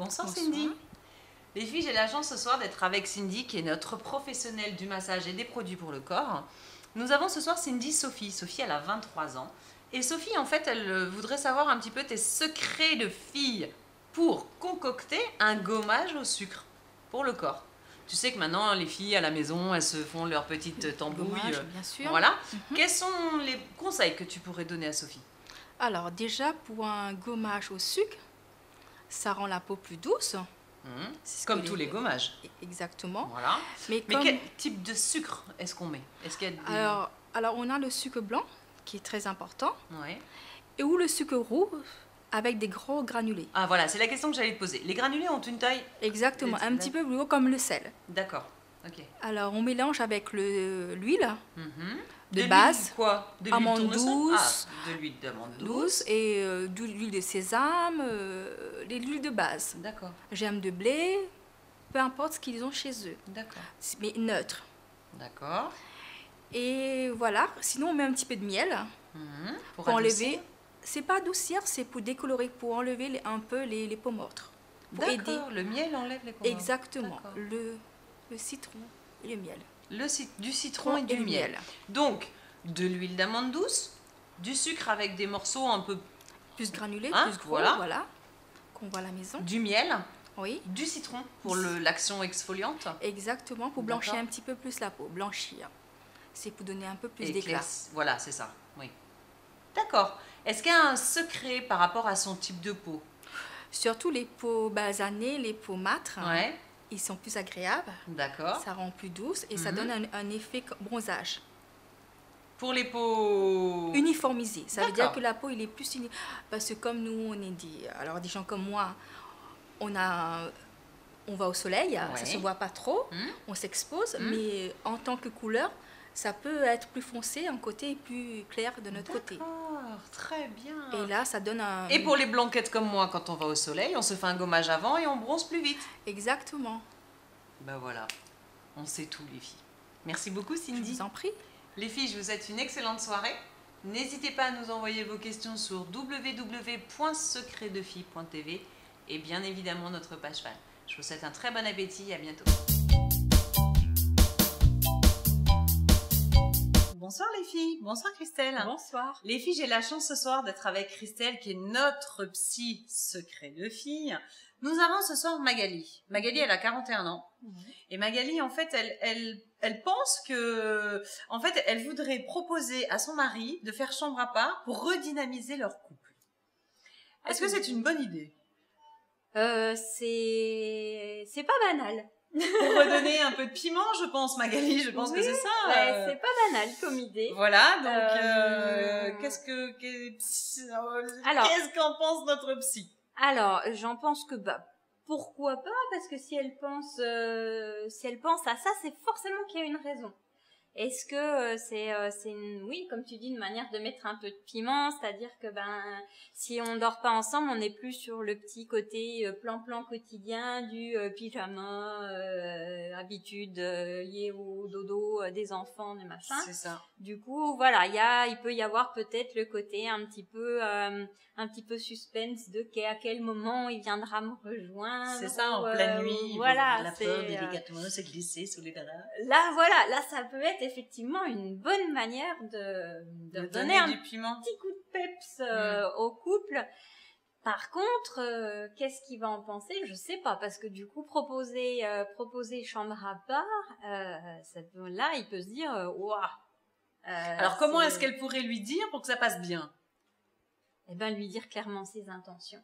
Bonsoir, Bonsoir. Cindy. Les filles, j'ai la chance ce soir d'être avec Cindy, qui est notre professionnelle du massage et des produits pour le corps. Nous avons ce soir Cindy Sophie. Sophie, elle a 23 ans. Et Sophie, en fait, elle voudrait savoir un petit peu tes secrets de fille pour concocter un gommage au sucre pour le corps. Tu sais que maintenant, les filles à la maison, elles se font leur petite tambouille. Gommage, bien sûr. Voilà. Quels sont les conseils que tu pourrais donner à Sophie? Alors déjà, pour un gommage au sucre, ça rend la peau plus douce. C'est ce Comme que tous les gommages. Exactement. Voilà. Mais Mais comme... quel type de sucre est-ce qu'on met? Est-ce qu'il y a des... alors, on a le sucre blanc, qui est très important, Ouais. et ou le sucre roux, avec des gros granulés. Ah voilà, c'est la question que j'allais te poser. Les granulés ont une taille... Exactement, un petit peu plus gros comme le sel. D'accord, ok. Alors, on mélange avec l'huile de l'huile base, quoi? De l'huile amande tournesol? douce, De l'huile d'amande douce et de l'huile de sésame, les huiles de base. D'accord, Germe de blé, peu importe ce qu'ils ont chez eux, d'accord, mais neutre. d'accord. Et voilà, sinon on met un petit peu de miel Pour pour adoucir. enlever. C'est pas adoucir, c'est pour décolorer, pour enlever un peu les peaux mortes. Pour aider. D'accord, le miel enlève les peaux. Exactement, D'accord. le citron et le miel. Du citron et du le miel. Donc, de l'huile d'amande douce, du sucre avec des morceaux un peu... Plus granulé, Hein, plus gros, voilà. voilà, qu'on voit à la maison. Du miel, Oui, du citron pour l'action exfoliante. exactement, pour blanchir D'accord. un petit peu plus la peau. Blanchir, c'est pour donner un peu plus Et d'éclat. voilà, c'est ça. Oui. D'accord. Est-ce qu'il y a un secret par rapport à son type de peau? Surtout les peaux basanées, les peaux mates, Ouais. ils sont plus agréables, D'accord. ça rend plus douce et ça donne un effet bronzage. Pour les peaux... Uniformisé, ça veut dire D'accord. que la peau il est plus uni... Parce que comme nous, on est des gens comme moi, on va au soleil, Ouais. ça se voit pas trop, on s'expose, mais en tant que couleur, ça peut être plus foncé, un côté plus clair de notre côté. D'accord, très bien. Et là, ça donne un... Et pour les blanquettes comme moi, quand on va au soleil, on se fait un gommage avant et on bronze plus vite. Exactement. Ben voilà, on sait tout les filles. Merci beaucoup Je Cindy. vous en prie. Les filles, je vous souhaite une excellente soirée. N'hésitez pas à nous envoyer vos questions sur www.secretdefille.tv et bien évidemment notre page fan. Je vous souhaite un très bon appétit et à bientôt. Bonsoir les filles, bonsoir Christelle. Bonsoir. Les filles, j'ai la chance ce soir d'être avec Christelle qui est notre psy secret de fille. Nous avons ce soir Magali. Magali, elle a 41 ans. Et Magali, en fait, elle pense que, en fait, elle voudrait proposer à son mari de faire chambre à part pour redynamiser leur couple. Est-ce que c'est une bonne idée? C'est pas banal. Pour redonner un peu de piment, je pense, Magali, je pense que c'est ça. Ouais, c'est pas banal comme idée. Voilà, donc Alors- qu'est-ce qu'en pense notre psy? Alors, j'en pense que pourquoi pas, parce que si elle pense à ça, c'est forcément qu'il y a une raison. Est-ce que c'est oui, comme tu dis, une manière de mettre un peu de piment, c'est-à-dire que si on dort pas ensemble, on n'est plus sur le petit côté plan-plan quotidien du pyjama, habitude liée au dodo des enfants, des machins. C'est ça. Du coup, voilà, il peut y avoir peut-être le côté un petit peu suspense de à quel moment il viendra me rejoindre. C'est ça, en pleine nuit, voilà, la c'est, peur délicatement se glisser sous les draps. Là, ça peut être effectivement une bonne manière de donner un du piment. petit coup de peps au couple. Par contre, qu'est-ce qu'il va en penser? Je sais pas, parce que du coup, proposer chambre à part, là, il peut se dire, waouh. Alors comment est-ce qu'elle pourrait lui dire pour que ça passe bien? Eh ben, lui dire clairement ses intentions.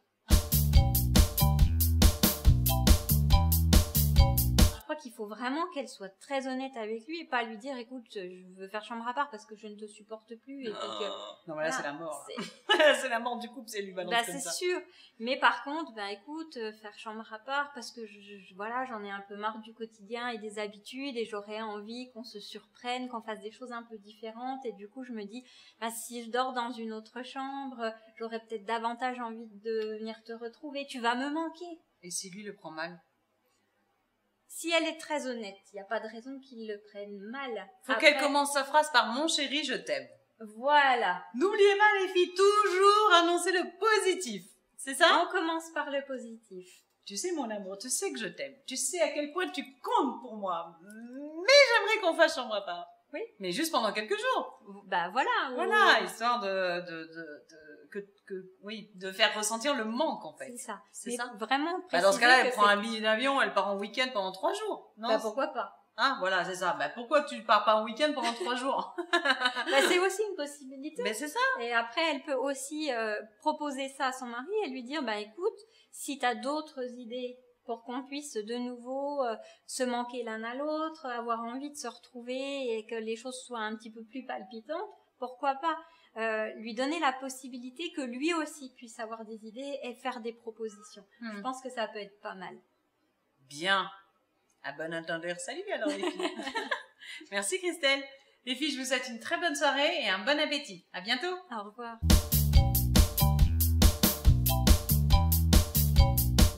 Je crois qu'il faut vraiment qu'elle soit très honnête avec lui et pas lui dire, écoute, je veux faire chambre à part parce que je ne te supporte plus. Et Non, mais là, voilà, c'est la mort. c'est- C'est la mort du couple, c'est lui balance comme c'est ça. sûr. Mais par contre, écoute, faire chambre à part parce que voilà, j'en ai un peu marre du quotidien et des habitudes et j'aurais envie qu'on se surprenne, qu'on fasse des choses un peu différentes. Et du coup, je me dis, si je dors dans une autre chambre, j'aurais peut-être davantage envie de venir te retrouver. Tu vas me manquer. Et si lui le prend mal? Si elle est très honnête, il n'y a pas de raison qu'il le prenne mal. Faut Après, qu'elle commence sa phrase par mon chéri, je t'aime. Voilà. N'oubliez pas les filles, toujours annoncer le positif. C'est ça? On commence par le positif. tu sais mon amour, tu sais que je t'aime, tu sais à quel point tu comptes pour moi, mais j'aimerais qu'on fasse chambre à part. Oui. Mais juste pendant quelques jours. Bah voilà. Voilà, histoire de faire ressentir le manque en fait. C'est ça. C'est Mais ça. vraiment Bah, dans ce cas-là, elle que prend c'est- un billet d'avion, elle part en week-end pendant 3 jours. Non? Bah pourquoi pas. Ah, voilà, c'est ça. Bah, pourquoi tu pars pas en week-end pendant 3 jours? Bah, c'est aussi une possibilité. Mais c'est ça. Et après, elle peut aussi proposer ça à son mari et lui dire, bah écoute, si t'as d'autres idées pour qu'on puisse de nouveau se manquer l'un à l'autre, avoir envie de se retrouver et que les choses soient un petit peu plus palpitantes, pourquoi pas lui donner la possibilité que lui aussi puisse avoir des idées et faire des propositions. Je pense que ça peut être pas mal. Bien. À bon entendeur. Salut alors les filles. Merci Christelle. Les filles, je vous souhaite une très bonne soirée et un bon appétit. À bientôt. Au revoir.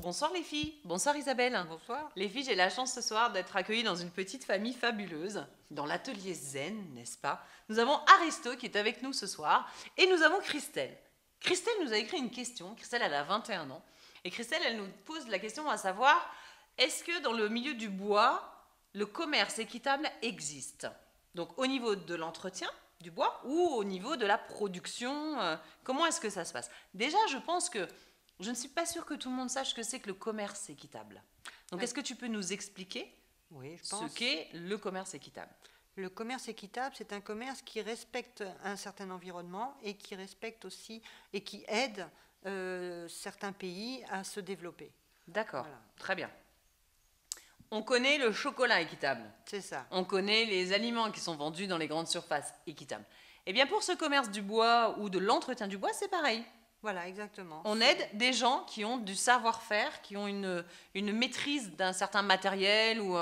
Bonsoir les filles, bonsoir Isabelle. Bonsoir. Les filles, j'ai la chance ce soir d'être accueillie dans une petite famille fabuleuse, dans l'atelier Zen, n'est-ce pas? Nous avons Aristo qui est avec nous ce soir et nous avons Christelle. Christelle nous a écrit une question, Christelle elle a 21 ans, et Christelle elle nous pose la question à savoir, est-ce que dans le milieu du bois, le commerce équitable existe? Donc au niveau de l'entretien du bois ou au niveau de la production, comment est-ce que ça se passe? Déjà, je pense que je ne suis pas sûre que tout le monde sache ce que c'est que le commerce équitable. Donc, est-ce que tu peux nous expliquer Oui, je ce pense. qu'est le commerce équitable? Le commerce équitable, c'est un commerce qui respecte un certain environnement et qui respecte aussi et qui aide certains pays à se développer. D'accord, Voilà. très bien. On connaît le chocolat équitable. C'est ça. On connaît les aliments qui sont vendus dans les grandes surfaces équitables. Eh bien, pour ce commerce du bois ou de l'entretien du bois, c'est pareil. Voilà, exactement. On aide des gens qui ont du savoir-faire, qui ont une maîtrise d'un certain matériel ou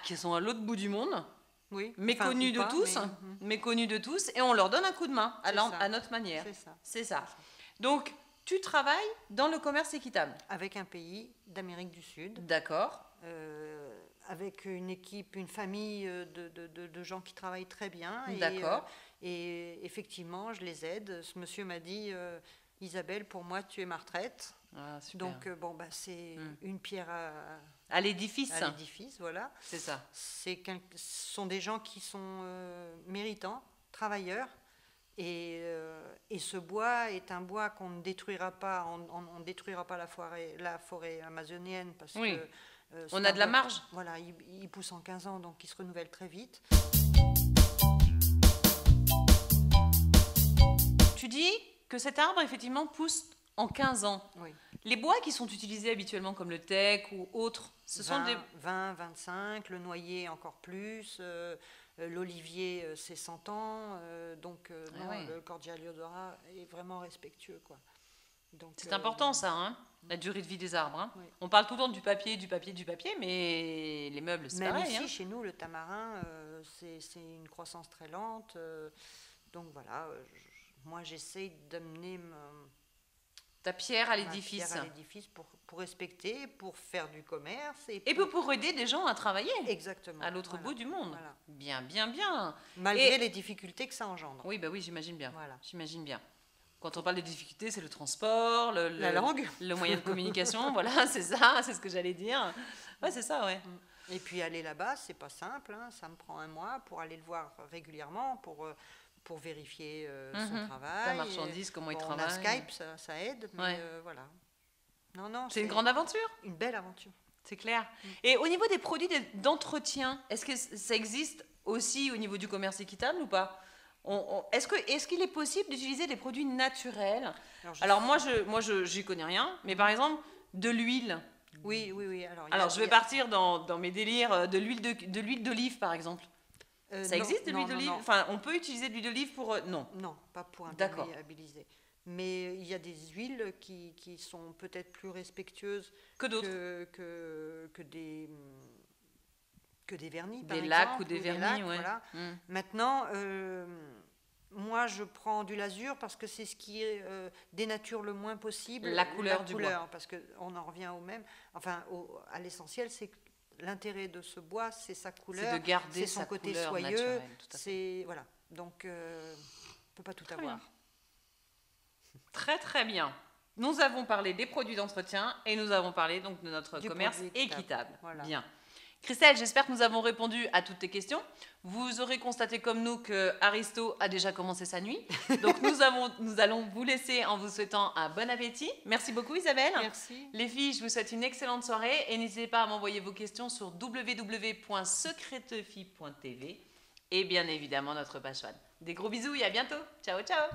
qui sont à l'autre bout du monde, Oui. méconnus de Enfin, ou tous, pas, méconnus de tous, et on leur donne un coup de main C'est ça. à notre manière. C'est ça. C'est ça. Donc, tu travailles dans le commerce équitable. Avec un pays d'Amérique du Sud, D'accord. avec une équipe, une famille de gens qui travaillent très bien. D'accord. Et effectivement, je les aide. Ce monsieur m'a dit, Isabelle, pour moi, tu es ma retraite. Ah, super. Donc, c'est une pierre À l'édifice. à l'édifice, voilà. C'est ça. Ce sont des gens qui sont méritants, travailleurs. Et ce bois est un bois qu'on ne détruira pas. On ne détruira pas la forêt amazonienne parce Oui. que On a de la marge. Voilà, il pousse en 15 ans, donc il se renouvelle très vite. Tu dis que cet arbre, effectivement, pousse en 15 ans. Oui. Les bois qui sont utilisés habituellement, comme le teck ou autres, ce sont des... 20, 25, le noyer encore plus, l'olivier c'est 100 ans, donc non, ouais. le Cordialiodora est vraiment respectueux, quoi. Donc, C'est important ça, hein, la durée de vie des arbres. Hein. Oui. On parle tout le temps du papier, mais les meubles, c'est Même pareil. ici, Hein. chez nous, le tamarin, c'est une croissance très lente. Donc voilà, moi j'essaye d'amener Ta pierre à ma l'édifice. pierre à l'édifice pour respecter, pour faire du commerce. Et pour aider des gens à travailler Exactement. à l'autre Voilà. bout du monde. Voilà. Bien, bien, bien. Malgré Et- les difficultés que ça engendre. Oui, bah oui, j'imagine bien. Voilà. J'imagine bien. Quand on parle de difficultés, c'est le transport, La langue. le moyen de communication. Voilà, c'est ça, c'est ce que j'allais dire. Ouais, c'est ça, ouais. Et puis aller là-bas, c'est pas simple. Hein. Ça me prend un mois pour aller le voir régulièrement, pour vérifier son travail. La marchandise, comment il On a travaille. Skype, ça aide, mais Ouais. voilà. Non, C'est une grande aventure. une belle aventure. C'est clair. Et au niveau des produits d'entretien, est-ce que ça existe aussi au niveau du commerce équitable ou pas? Est-ce qu'il est possible d'utiliser des produits naturels? Alors moi, j'y connais rien, mais par exemple, de l'huile. Oui. Alors je vais partir dans mes délires de l'huile d'olive, par exemple. Ça existe de l'huile d'olive? Non. Enfin, on peut utiliser de l'huile d'olive pour... non. Non, pas pour D'accord. imperméabiliser. Mais il y a des huiles qui sont peut-être plus respectueuses Que d'autres? que des vernis, Des par exemple, lacs ou des vernis, lacs, ouais. voilà. Mm. Maintenant, moi, je prends du lasure parce que c'est ce qui dénature le moins possible La couleur du bois. parce qu'on en revient au même. Enfin, à l'essentiel, c'est que l'intérêt de ce bois, c'est sa couleur, C'est de garder c'est son sa côté couleur soyeux, naturelle, tout à fait. c'est voilà. Donc, on peut pas tout avoir. bien. Très très bien. Nous avons parlé des produits d'entretien et nous avons parlé donc de notre Du commerce produit équitable. Voilà. Bien. Christelle, j'espère que nous avons répondu à toutes tes questions. Vous aurez constaté comme nous que Aristo a déjà commencé sa nuit. Donc nous allons vous laisser en vous souhaitant un bon appétit. Merci beaucoup Isabelle. Merci. Les filles, je vous souhaite une excellente soirée et n'hésitez pas à m'envoyer vos questions sur www.secretefille.tv et bien évidemment notre page fan. Des gros bisous et à bientôt. Ciao ciao.